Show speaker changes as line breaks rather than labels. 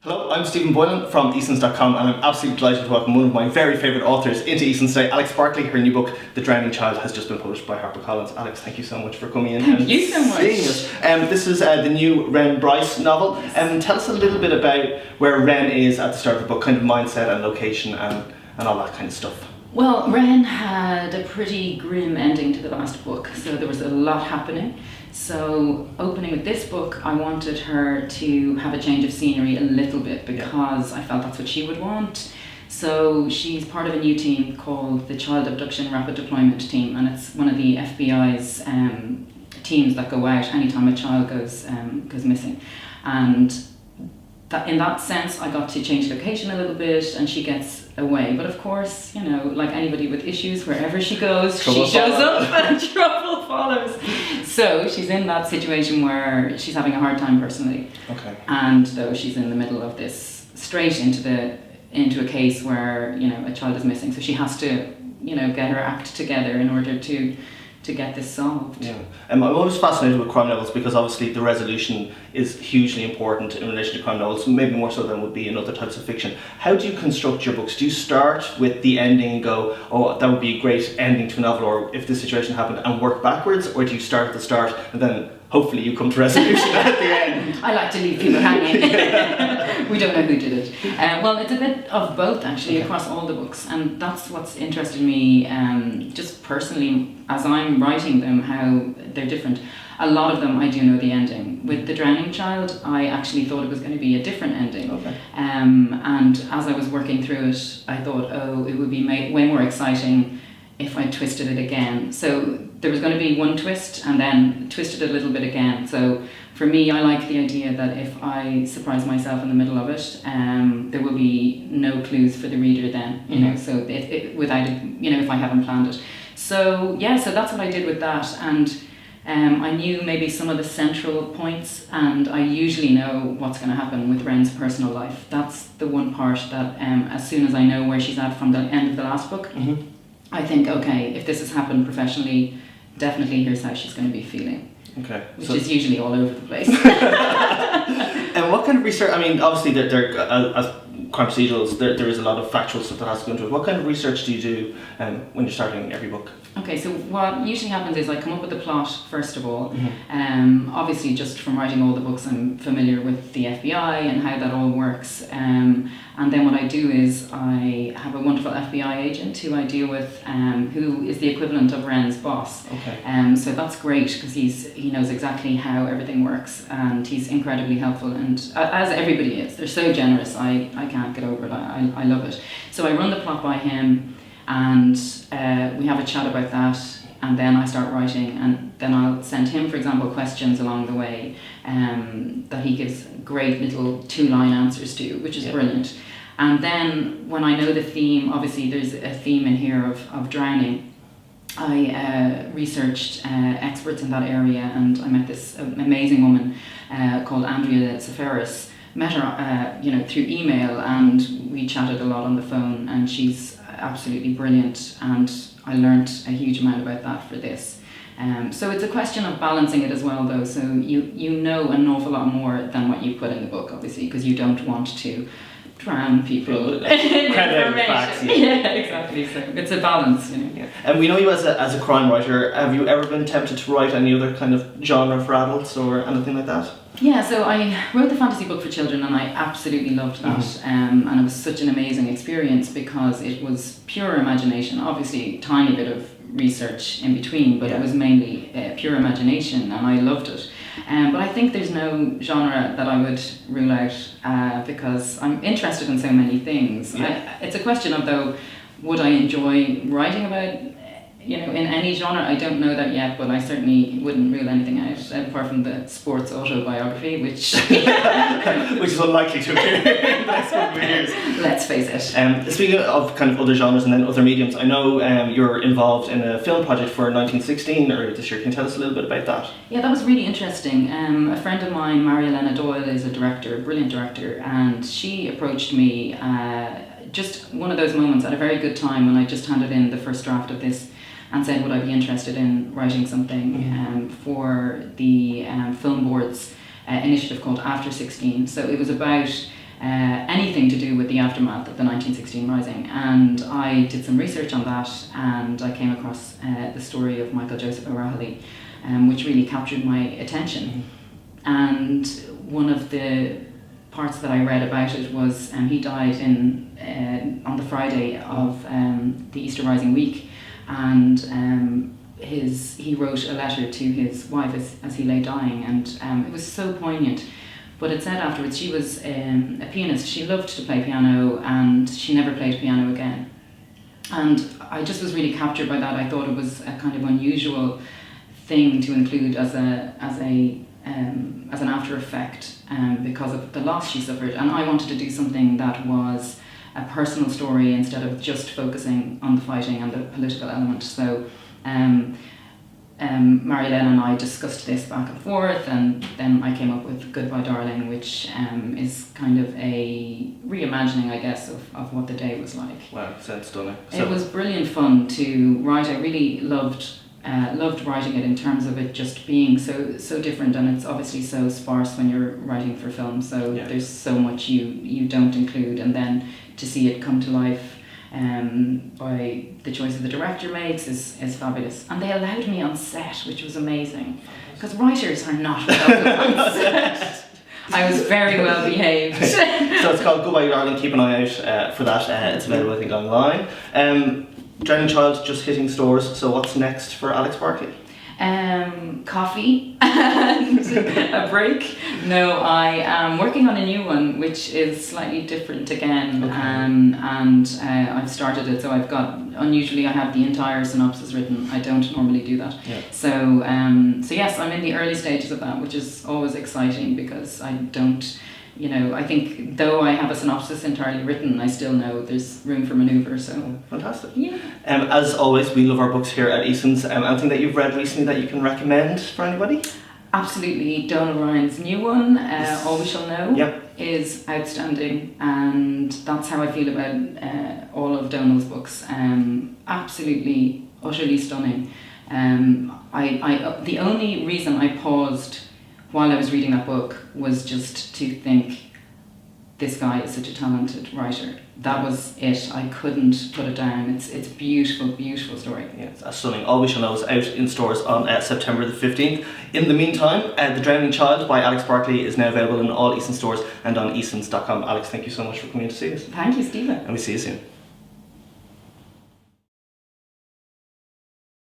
Hello, I'm Stephen Boylan from Easons.com, and I'm absolutely delighted to welcome one of my very favourite authors into Eason today, Alex Barcley. Her new book, The Drowning Child, has just been published by HarperCollins. Alex, thank you so much for coming in.
Thank you so much.
This is the new Ren Bryce novel. Tell us a little bit about where Ren is at the start of the book, kind of mindset and location and all that kind of stuff.
Well, Ren had a pretty grim ending to the last book, so there was a lot happening. So, opening with this book, I wanted her to have a change of scenery a little bit because I felt that's what she would want. So, she's part of a new team called the Child Abduction Rapid Deployment Team, and it's one of the FBI's teams that go out anytime a child goes missing. And in that sense, I got to change location a little bit, and she gets away. But of course, you know, like anybody with issues, wherever she goes, she shows up and trouble follows. So she's in that situation where she's having a hard time personally.
Okay. And
though she's in the middle of this, straight into a case where, you know, a child is missing. So she has to, you know, get her act together in order to get this solved.
Yeah, I'm always fascinated with crime novels because obviously the resolution is hugely important in relation to crime novels, maybe more so than would be in other types of fiction. How do you construct your books? Do you start with the ending and go, oh, that would be a great ending to a novel, or if this situation happened, and work backwards, or do you start at the start and then hopefully you come to resolution at the end?
I like to leave people hanging. We don't know who did it. Well, it's a bit of both actually across all the books, and that's what's interested me just personally as I'm writing them, how they're different. A lot of them I do know the ending. With The Drowning Child, I actually thought it was going to be a different ending.
Okay.
And as I was working through it, I thought, oh, it would be way more exciting if I twisted it again. So there was going to be one twist and then twisted it a little bit again. So for me, I like the idea that if I surprise myself in the middle of it, there will be no clues for the reader then, you know, so without it, you know, if I haven't planned it. So yeah, so that's what I did with that, and I knew maybe some of the central points, and I usually know what's going to happen with Ren's personal life. That's the one part that as soon as I know where she's at from the end of the last book, I think, okay, if this has happened professionally, definitely here's how she's going to be feeling.
Okay.
Which is usually all over the place.
And what kind of research, I mean, obviously there as crime procedurals, there is a lot of factual stuff that has to go into it. What kind of research do you do when you're starting every book?
Okay, so what usually happens is I come up with the plot first of all. Obviously, just from writing all the books, I'm familiar with the FBI and how that all works. And then what I do is I have a wonderful FBI agent who I deal with, who is the equivalent of Ren's boss.
Okay.
So that's great because he knows exactly how everything works, and he's incredibly helpful. And as everybody is, they're so generous. I can't get over it. I love it. So I run the plot by him. And we have a chat about that, and then I start writing, and then I'll send him, for example, questions along the way that he gives great little 2-line answers to, which is brilliant. And then when I know the theme, obviously there's a theme in here of drowning, I researched experts in that area, and I met this amazing woman called Andrea Seferis. Met her through email, and we chatted a lot on the phone, and she's absolutely brilliant, and I learnt a huge amount about that for this. So it's a question of balancing it as well, though, so you know an awful lot more than what you put in the book, obviously, because you don't want to drown people in
facts,
yeah, exactly. So it's a balance, you know.
Yeah. And we know you as a crime writer. Have you ever been tempted to write any other kind of genre for adults or anything like that?
Yeah, so I wrote the fantasy book for children, and I absolutely loved that. And it was such an amazing experience because it was pure imagination, obviously tiny bit of research in between, but it was mainly pure imagination, and I loved it. But I think there's no genre that I would rule out because I'm interested in so many things.
Yeah.
It's a question of, though, would I enjoy writing about, you know, in any genre? I don't know that yet, but I certainly wouldn't rule anything out, apart from the sports autobiography, which
which is unlikely to appear in the next couple of years.
Let's face it.
Speaking of kind of other genres and then other mediums, I know you're involved in a film project for 1916 earlier this year. Can you tell us a little bit about that?
Yeah, that was really interesting. A friend of mine, Marielena Doyle, is a director, a brilliant director, and she approached me just one of those moments at a very good time when I just handed in the first draft of this, and said, would I be interested in writing something for the Film Board's initiative called After 16. So it was about anything to do with the aftermath of the 1916 Rising. And I did some research on that, and I came across the story of Michael Joseph O'Reilly, which really captured my attention. And one of the parts that I read about it was he died on the Friday of the Easter Rising week, and he wrote a letter to his wife as he lay dying, and it was so poignant. But it said afterwards she was a pianist. She loved to play piano, and she never played piano again. And I just was really captured by that. I thought it was a kind of unusual thing to include as an after effect because of the loss she suffered. And I wanted to do something that was a personal story instead of just focusing on the fighting and the political element. So Marilyn and I discussed this back and forth, and then I came up with Goodbye Darling, which is kind of a reimagining, I guess, of what the day was like.
Wow, sounds stunning.
It was brilliant fun to write. I really loved writing it in terms of it just being so different, and it's obviously so sparse when you're writing for film, so there's so much you don't include, and then to see it come to life by the choices the director makes is fabulous. And they allowed me on set, which was amazing, because writers are not welcome on set. I was very well behaved.
So it's called Goodbye Darling. Keep an eye out for that. It's available, I think, online. Drowning Child just hitting stores. So what's next for Alex Barclay?
Coffee and a break. No, I am working on a new one, which is slightly different again.
Okay.
And I've started it, so I've got, unusually I have the entire synopsis written. I don't normally do that.
Yeah.
So yes, I'm in the early stages of that, which is always exciting, because I don't, I think though I have a synopsis entirely written, I still know there's room for manoeuvre. So
fantastic.
Yeah.
As always, we love our books here at Eason's. Anything that you've read recently that you can recommend for anybody?
Absolutely, Donal Ryan's new one, All We Shall Know, is outstanding, and that's how I feel about all of Donal's books. Absolutely, utterly stunning. The only reason I paused while I was reading that book was just to think, this guy is such a talented writer. That was it. I couldn't put it down. It's beautiful, beautiful story.
Yeah, it's stunning. All We Shall Know is out in stores on September the 15th. In the meantime, The Drowning Child by Alex Barclay is now available in all Eason stores and on easons.com. Alex, thank you so much for coming in to see us.
Thank you, Stephen.
And we see you soon.